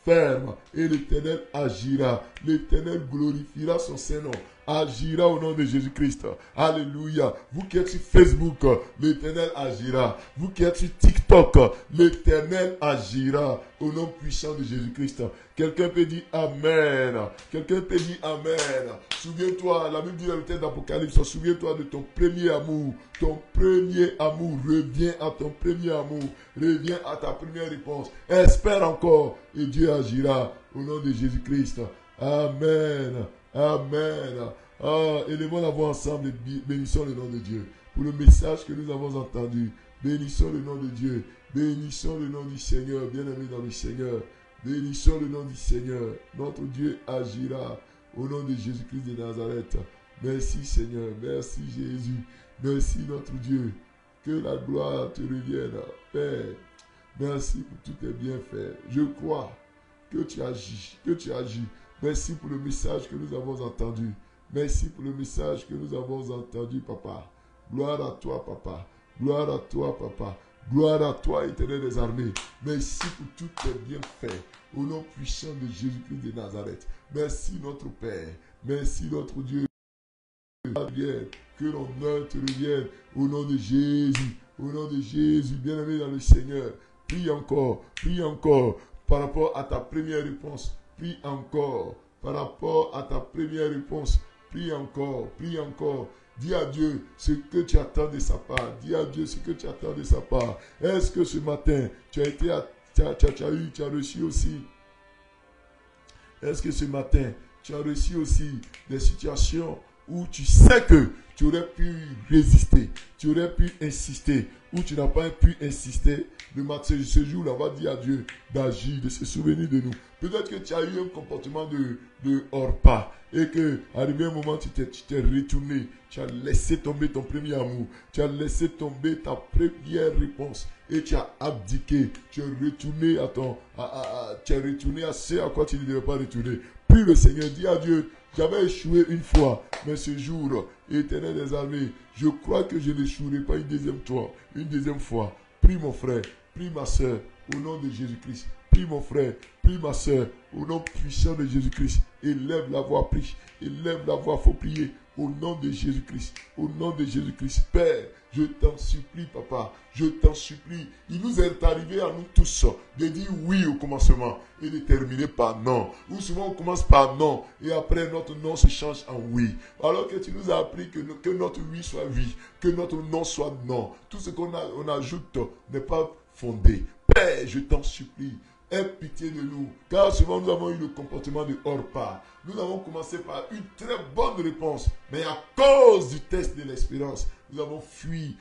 ferme. Et l'Éternel agira. L'Éternel glorifiera son Saint-Nom. Agira au nom de Jésus-Christ. Alléluia. Vous qui êtes sur Facebook, l'Éternel agira. Vous qui êtes sur TikTok, l'Éternel agira au nom puissant de Jésus-Christ. Quelqu'un peut dire Amen. Quelqu'un peut dire Amen. Souviens-toi, la Bible dit dans le texte d'Apocalypse, souviens-toi de ton premier amour. Ton premier amour. Reviens à ton premier amour. Reviens à ta première réponse. Espère encore et Dieu agira au nom de Jésus-Christ. Amen. Amen. Élevons la voix ensemble et bénissons le nom de Dieu. Pour le message que nous avons entendu, bénissons le nom de Dieu. Bénissons le nom du Seigneur, bien-aimé dans le Seigneur. Bénissons le nom du Seigneur. Notre Dieu agira au nom de Jésus-Christ de Nazareth. Merci Seigneur, merci Jésus. Merci notre Dieu. Que la gloire te revienne, Père. Merci pour tous tes bienfaits. Je crois que tu agis, Merci pour le message que nous avons entendu. Merci pour le message que nous avons entendu, Papa. Gloire à toi, Papa. Gloire à toi, Papa. Gloire à toi, Éternel des armées. Merci pour tous tes bienfaits. Au nom puissant de Jésus-Christ de Nazareth. Merci notre Père. Merci notre Dieu. Que l'honneur te revienne. Au nom de Jésus. Au nom de Jésus. Bien-aimé dans le Seigneur. Prie encore. Prie encore. Par rapport à ta première réponse. Prie encore. Par rapport à ta première réponse. Prie encore. Prie encore. Dis à Dieu ce que tu attends de sa part. Dis à Dieu ce que tu attends de sa part. Est-ce que ce matin, tu as reçu aussi? Est-ce que ce matin, tu as reçu aussi des situations où tu sais que tu aurais pu résister, tu aurais pu insister, ou tu n'as pas pu insister? Le matin, ce jour-là, on va dire à Dieu d'agir, de se souvenir de nous. Peut-être que tu as eu un comportement de hors-pas et que, arrivé un moment, tu t'es retourné, tu as laissé tomber ton premier amour, tu as laissé tomber ta première réponse et tu as abdiqué, tu es retourné tu es retourné à ce à quoi tu ne devais pas retourner. Puis le Seigneur dit à Dieu, j'avais échoué une fois, mais ce jour, Éternel des armées, je crois que je n'échouerai pas une deuxième fois. Prie mon frère, prie ma soeur, au nom de Jésus-Christ. Prie mon frère, prie ma soeur, au nom puissant de Jésus-Christ. Élève la voix, prie. Élève la voix, faut prier. Au nom de Jésus-Christ. Au nom de Jésus-Christ. Père, je t'en supplie, Papa. Je t'en supplie. Il nous est arrivé à nous tous de dire oui au commencement et de terminer par non. Ou souvent on commence par non et après notre non se change en oui. Alors que tu nous as appris que notre oui soit oui, que notre non soit non. Tout ce qu'on ajoute n'est pas fondé. Père, je t'en supplie. Aie pitié de nous, car souvent nous avons eu le comportement de hors-pas. Nous avons commencé par une très bonne réponse, mais à cause du test de l'espérance, nous avons fui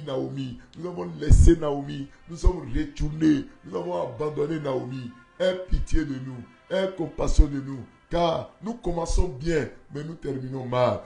Naomi, nous avons laissé Naomi, nous sommes retournés, nous avons abandonné Naomi. Aie pitié de nous, aie compassion de nous, car nous commençons bien, mais nous terminons mal.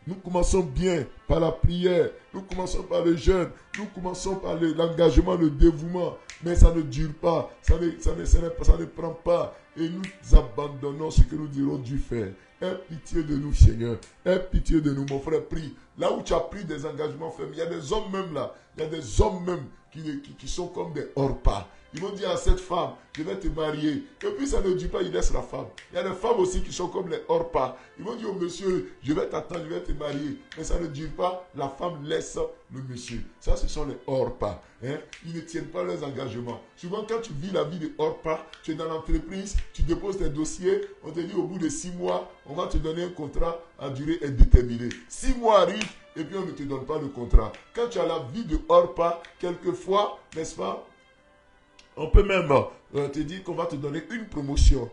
Nous commençons bien par la prière, nous commençons par le jeûne, nous commençons par l'engagement, le dévouement, mais ça ne dure pas, ça ne prend pas, et nous abandonnons ce que nous dirons dû faire. Aie pitié de nous, Seigneur, aie pitié de nous, mon frère, prie. Là où tu as pris des engagements fermes, il y a des hommes même là, il y a des hommes même qui sont comme des hors-pas. Ils vont dire à cette femme, je vais te marier. Et puis ça ne dit pas, il laisse la femme. Il y a des femmes aussi qui sont comme les hors-pas. Ils vont dire au monsieur, je vais t'attendre, je vais te marier. Mais ça ne dit pas, la femme laisse le monsieur. Ça, ce sont les hors-pas. Hein? Ils ne tiennent pas leurs engagements. Souvent, quand tu vis la vie de hors-pas, tu es dans l'entreprise, tu déposes tes dossiers, on te dit au bout de 6 mois, on va te donner un contrat à durée indéterminée. 6 mois arrivent et puis on ne te donne pas le contrat. Quand tu as la vie de hors-pas, quelquefois, n'est-ce pas, on peut même te dire qu'on va te donner une promotion.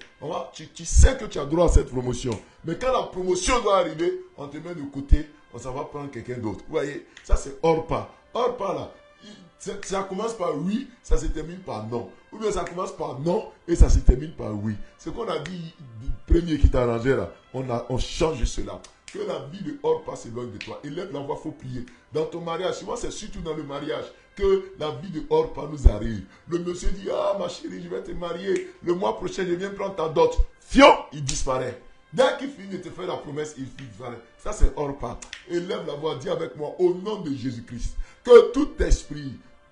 Tu sais que tu as droit à cette promotion. Mais quand la promotion doit arriver, on te met de côté, on s'en va prendre quelqu'un d'autre. Vous voyez, ça c'est hors pas. Hors pas là, ça commence par oui, ça se termine par non. Ou bien ça commence par non et ça se termine par oui. Ce qu'on a dit, premier qui t'a arrangé là, on change cela. Que la vie de hors pas s'éloigne de toi. Élève la voix, il faut prier. Dans ton mariage, souvent c'est surtout dans le mariage que la vie de hors pas nous arrive. Le monsieur dit, ah ma chérie, je vais te marier. Le mois prochain, je viens prendre ta dot. Fion, il disparaît. Dès qu'il finit de te faire la promesse, il disparaît. Ça c'est hors pas. Élève la voix, dis avec moi, au nom de Jésus-Christ, que tout esprit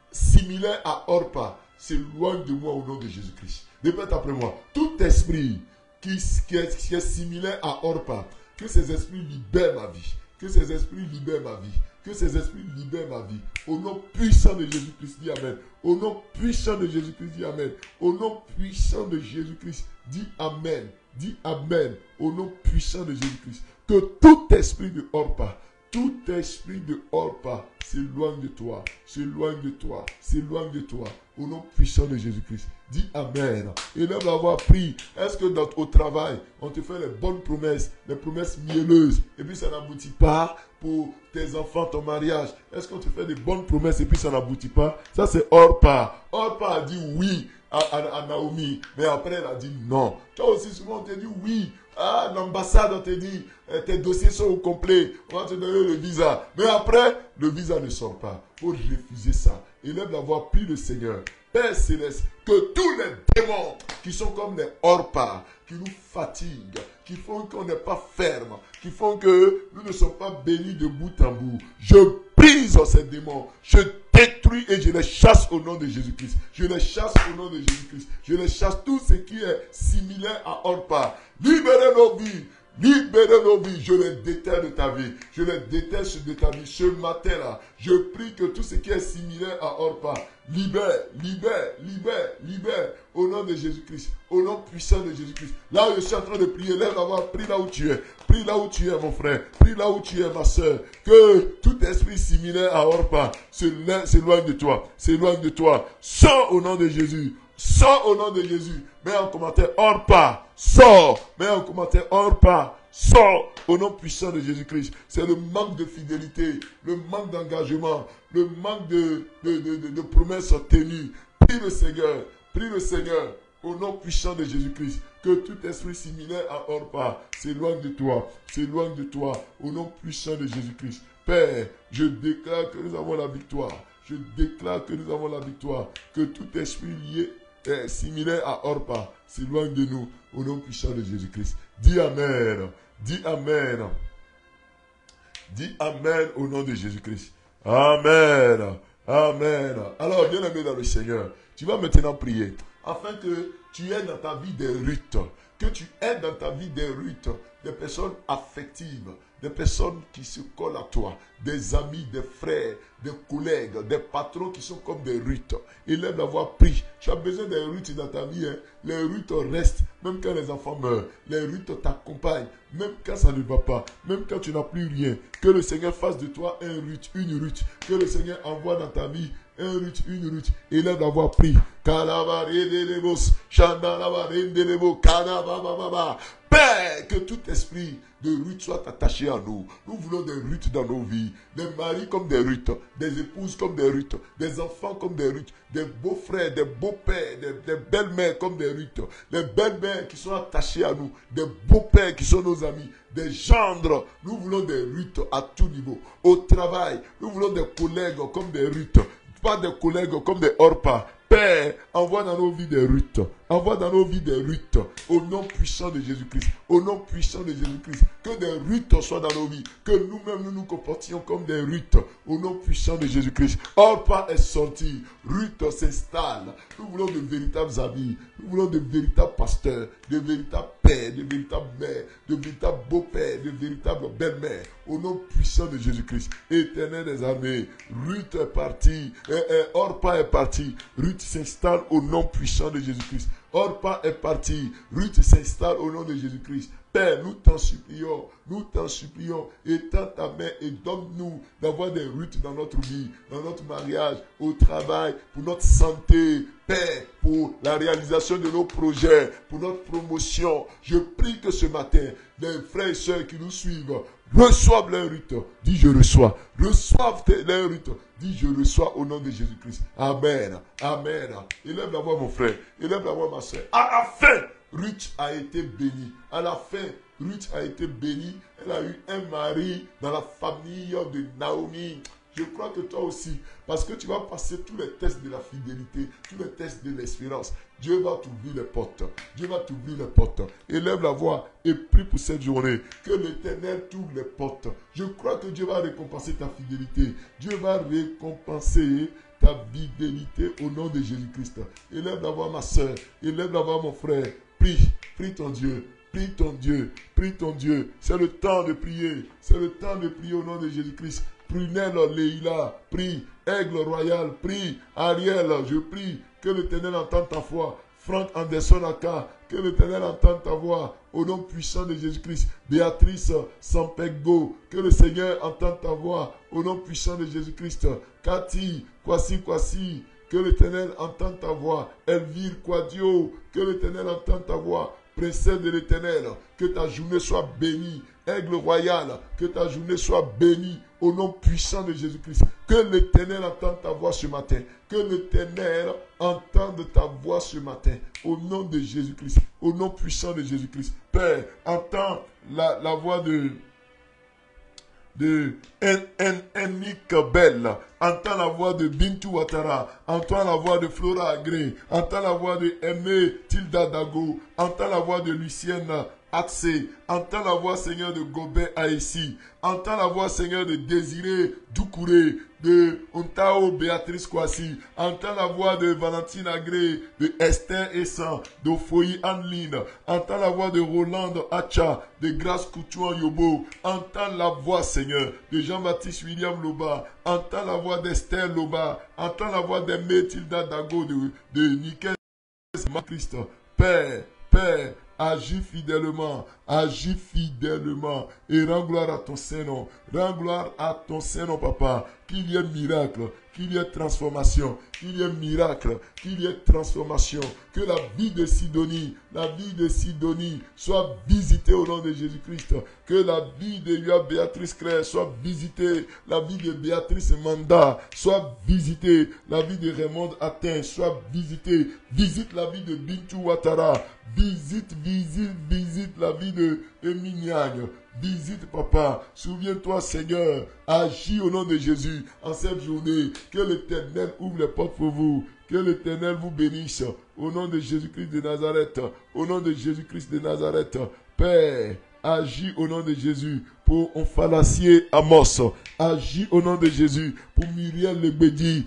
similaire à hors pas s'éloigne de moi au nom de Jésus-Christ. Répète après moi, tout esprit qui est similaire à hors pas, que ces esprits libèrent ma vie. Que ces esprits libèrent ma vie. Que ces esprits libèrent ma vie. Au nom puissant de Jésus-Christ, dis Amen. Au nom puissant de Jésus-Christ, dis Amen. Au nom puissant de Jésus-Christ, dis Amen. Dis Amen. Au nom puissant de Jésus-Christ. Que tout esprit de hors-pas, tout esprit de hors-pas s'éloigne de toi. S'éloigne de toi. S'éloigne de toi. Au nom puissant de Jésus-Christ. Dis Amen. Et là, avoir pris. Est-ce que au travail, on te fait les bonnes promesses, les promesses mielleuses, et puis ça n'aboutit pas pour tes enfants, ton mariage? Est-ce qu'on te fait des bonnes promesses et puis ça n'aboutit pas? Ça, c'est hors pas. Hors pas a dit oui à Naomi. Mais après, elle a dit non. Toi aussi, souvent, on te dit oui. Ah, l'ambassade, on te dit, tes dossiers sont au complet. On va te donner le visa. Mais après, le visa ne sort pas. Il faut refuser ça. Élève la voix, prie le Seigneur. Père Céleste, que tous les démons qui sont comme des hors-pas, qui nous fatiguent, qui font qu'on n'est pas ferme, qui font que nous ne sommes pas bénis de bout en bout, je brise ces démons, je détruis et je les chasse au nom de Jésus-Christ. Je les chasse au nom de Jésus-Christ. Je les chasse tout ce qui est similaire à hors-pas. Libérez nos vies. Libérez nos vies, je les déterre de ta vie, je les déterre de ta vie. Ce matin-là, je prie que tout ce qui est similaire à Orpa, libère, au nom de Jésus-Christ, au nom puissant de Jésus-Christ. Là où je suis en train de prier, lève la voix, prie là où tu es, prie là où tu es mon frère, prie là où tu es ma soeur, que tout esprit similaire à Orpa s'éloigne de toi, sors au nom de Jésus. Sors au nom de Jésus. Mets en commentaire Orpa. Sors. Mets en commentaire Orpa. Sors au nom puissant de Jésus-Christ. C'est le manque de fidélité, le manque d'engagement, le manque de promesses tenues. Prie le Seigneur au nom puissant de Jésus-Christ. Que tout esprit similaire à Orpa s'éloigne de toi, au nom puissant de Jésus-Christ. Père, je déclare que nous avons la victoire. Que tout esprit lié similaire à Orpa s'éloigne de nous au nom puissant de Jésus-Christ. Dis Amen. Dis Amen. Dis Amen au nom de Jésus-Christ. Amen. Amen. Alors, bien aimé dans le Seigneur, tu vas maintenant prier afin que tu aies dans ta vie des Ruth, des personnes affectives, des personnes qui se collent à toi, des amis, des frères, des collègues, des patrons qui sont comme des Ruth. Élève la voix, prie. Tu as besoin des Ruth dans ta vie. Hein. Les Ruth restent, même quand les enfants meurent. Les Ruth t'accompagnent, même quand ça ne va pas, même quand tu n'as plus rien. Que le Seigneur fasse de toi un Ruth, une Ruth. Que le Seigneur envoie dans ta vie un Ruth, une Ruth. Élève la voix, prie. Père, que tout esprit de Ruth soit attaché à nous. Nous voulons des Ruth dans nos vies. Des maris comme des Ruth, des épouses comme des Ruth, des enfants comme des Ruth, des beaux-frères, des beaux-pères, des belles-mères comme des Ruth, des belles-mères qui sont attachées à nous, des beaux-pères qui sont nos amis, des gendres. Nous voulons des Ruth à tout niveau. Au travail, nous voulons des collègues comme des Ruth, pas des collègues comme des Orpa. Père, envoie dans nos vies des Ruth. Envoie dans nos vies des Ruth. Au nom puissant de Jésus-Christ. Au nom puissant de Jésus-Christ. Que des Ruth soient dans nos vies. Que nous-mêmes nous comportions comme des Ruth. Au nom puissant de Jésus-Christ. Orpa est sorti. Ruth s'installe. Nous voulons de véritables amis. Nous voulons de véritables pasteurs. De véritables pères. De véritables mères. De véritables beaux-pères. De véritables belles-mères. Au nom puissant de Jésus-Christ. Éternel des armées. Ruth est parti. Orpa est parti. Ruth s'installe au nom puissant de Jésus-Christ. Orpa est parti. Ruth s'installe au nom de Jésus-Christ. Père, nous t'en supplions, étends ta main et donne-nous d'avoir des Ruth dans notre vie, dans notre mariage, au travail, pour notre santé. Père, pour la réalisation de nos projets, pour notre promotion. Je prie que ce matin, les frères et sœurs qui nous suivent, reçoivent leur Ruth. Dis je reçois. Reçoivent leur Ruth. Dis je reçois au nom de Jésus-Christ. Amen. Amen. Élève la voix mon frère. Élève la voix ma soeur. À la fin, Ruth a été bénie. À la fin, Ruth a été bénie. Elle a eu un mari dans la famille de Naomi. Je crois que toi aussi, parce que tu vas passer tous les tests de la fidélité, tous les tests de l'espérance. Dieu va t'ouvrir les portes. Dieu va t'ouvrir les portes. Élève la voix et prie pour cette journée. Que l'Éternel t'ouvre les portes. Je crois que Dieu va récompenser ta fidélité. Dieu va récompenser ta fidélité au nom de Jésus-Christ. Élève la voix ma soeur. Élève la voix mon frère. Prie. Prie ton Dieu. Prie ton Dieu. Prie ton Dieu. C'est le temps de prier. C'est le temps de prier au nom de Jésus-Christ. Prunelle, Leïla, prie. Aigle Royal, prie. Ariel, je prie. Que l'Éternel entende ta voix. Franck Anderson Aka, que l'Éternel entende ta voix. Au nom puissant de Jésus-Christ. Béatrice Sampego, que le Seigneur entende ta voix. Au nom puissant de Jésus-Christ. Cathy, Kwasi, que l'Éternel entende ta voix. Elvire Quadio, que l'Éternel entende ta voix. Princesse de l'Éternel, que ta journée soit bénie. Aigle royal, que ta journée soit bénie au nom puissant de Jésus-Christ. Que l'Éternel entende ta voix ce matin. Que l'Éternel entende ta voix ce matin au nom de Jésus-Christ. Au nom puissant de Jésus-Christ. Père, entends la voix de Ennick Bell, entends la voix de Bintou Ouattara, entends la voix de Flora Agré, entends la voix de Aimé Tilda Dago, entends la voix de Lucienne Atse, entends la voix, Seigneur, de Gobert Aïssi, entends la voix, Seigneur, de Désiré Doucouré, de Ontao Béatrice Kwasi, entends la voix de Valentine Agré, de Esther Essan, d'Ophoï Anneline, entends la voix de Roland Hacha, de Grâce Koutouan Yobo, entends la voix, Seigneur, de Jean-Baptiste William Loba, entends la voix d'Esther Loba, entends la voix d'Aimé Tilda Dago, de Nickel Christ. Père, agis fidèlement, et rends gloire à ton Saint-Nom, rends gloire à ton Saint-Nom, Papa, qu'il y ait miracle, qu'il y ait transformation, qu'il y ait miracle, qu'il y ait transformation, que la vie de Sidonie soit visitée au nom de Jésus-Christ, que la vie de Béatrice Claire soit visitée, la vie de Béatrice Manda soit visitée, la vie de Raymond Atteint soit visitée, visite la vie de Bintou Ouattara, visite la vie de Eminiagne. Visite, Papa. Souviens-toi, Seigneur. Agis au nom de Jésus en cette journée. Que l'Éternel ouvre les portes pour vous. Que l'Éternel vous bénisse. Au nom de Jésus-Christ de Nazareth. Au nom de Jésus-Christ de Nazareth. Père, agis au nom de Jésus pour Onfalassier Amos. Agis au nom de Jésus pour Myriel Lebedi,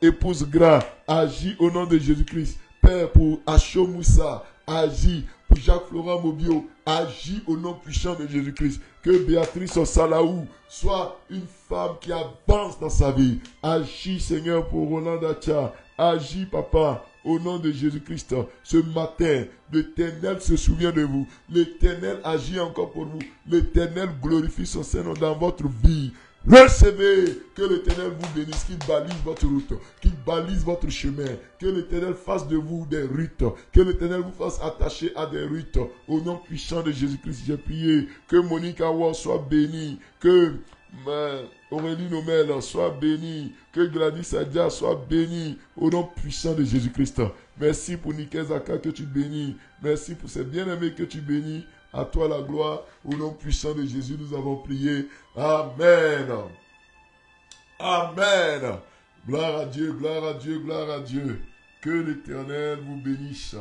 épouse Gras. Agis au nom de Jésus-Christ. Père, pour Acho Moussa. Agis pour Jacques Florent Mobio. Agis au nom puissant de Jésus-Christ. Que Béatrice Salaou soit une femme qui avance dans sa vie. Agis, Seigneur, pour Roland Dacha. Agis, Papa, au nom de Jésus-Christ. Ce matin, l'Éternel se souvient de vous. L'Éternel agit encore pour vous. L'Éternel glorifie son Saint-Nom dans votre vie. Recevez, que l'Éternel vous bénisse, qu'il balise votre route, qu'il balise votre chemin, que l'Éternel fasse de vous des rites, que l'Éternel vous fasse attacher à des rites. Au nom puissant de Jésus-Christ, j'ai prié que Monique Awa soit bénie, que Aurélie Nomel soit bénie, que Gladys Adia soit bénie, au nom puissant de Jésus-Christ. Merci pour Niké Zaka que tu bénis, merci pour ces bien-aimés que tu bénis. À toi la gloire, au nom puissant de Jésus, nous avons prié. Amen. Amen. Gloire à Dieu, gloire à Dieu, gloire à Dieu. Que l'Éternel vous bénisse.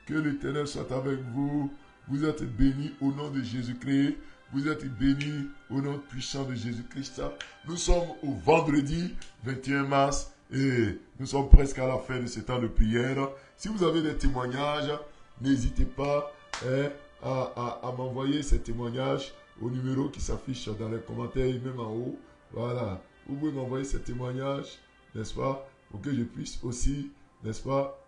Que l'Éternel soit avec vous. Vous êtes bénis au nom de Jésus-Christ. Vous êtes bénis au nom puissant de Jésus-Christ. Nous sommes au vendredi 21 mars et nous sommes presque à la fin de ce temps de prière. Si vous avez des témoignages, n'hésitez pas à m'envoyer ces témoignages au numéro qui s'affiche dans les commentaires et même en haut. Voilà, vous pouvez m'envoyer ces témoignages, n'est-ce pas, pour que je puisse aussi, n'est-ce pas,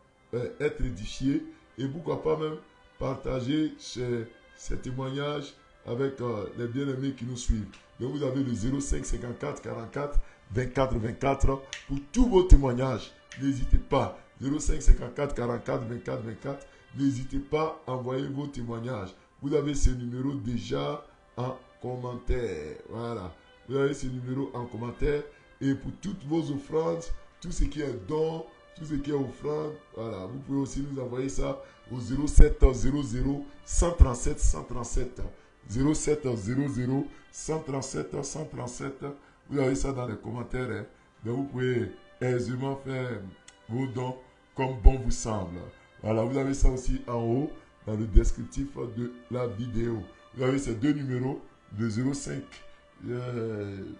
être édifié et pourquoi pas même partager ces témoignages avec les bien-aimés qui nous suivent. Donc vous avez le 05 54 44 24 24 pour tous vos témoignages. N'hésitez pas. 05 54 44 24 24. N'hésitez pas à envoyer vos témoignages. Vous avez ce numéro déjà en commentaire. Voilà. Vous avez ce numéro en commentaire. Et pour toutes vos offrandes, tout ce qui est don, tout ce qui est offrande, voilà. Vous pouvez aussi nous envoyer ça au 07 00 137 137. 07 00 137 137. Vous avez ça dans les commentaires. Hein. Donc vous pouvez aisément faire vos dons comme bon vous semble. Voilà, vous avez ça aussi en haut dans le descriptif de la vidéo. Vous avez ces deux numéros, le 05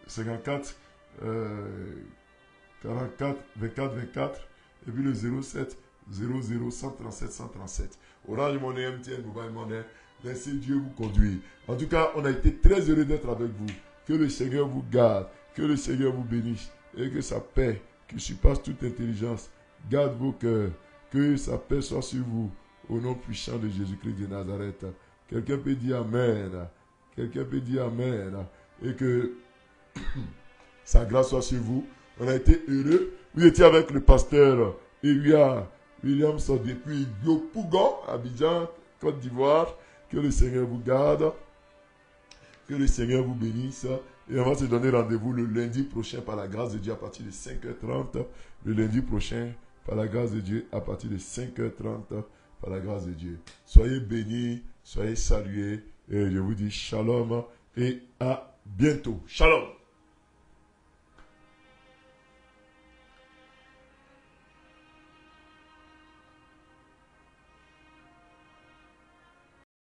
54 44 24 24 et puis le 07 00 137 137. Orange Money, MTN, Mobile Money. Laissez Dieu vous conduire. En tout cas, on a été très heureux d'être avec vous. Que le Seigneur vous garde, que le Seigneur vous bénisse et que sa paix, qui surpasse toute intelligence, garde vos cœurs. Que sa paix soit sur vous, au nom puissant de Jésus-Christ de Nazareth. Quelqu'un peut dire Amen. Quelqu'un peut dire Amen. Et que sa grâce soit sur vous. On a été heureux. Vous étiez avec le pasteur Elia Williams depuis Yopougon, Abidjan, Côte d'Ivoire. Que le Seigneur vous garde. Que le Seigneur vous bénisse. Et on va se donner rendez-vous le lundi prochain par la grâce de Dieu à partir de 5h30. Le lundi prochain par la grâce de Dieu à partir de 5h30 par la grâce de Dieu. Soyez bénis, soyez salués. Et je vous dis shalom et à bientôt. Shalom.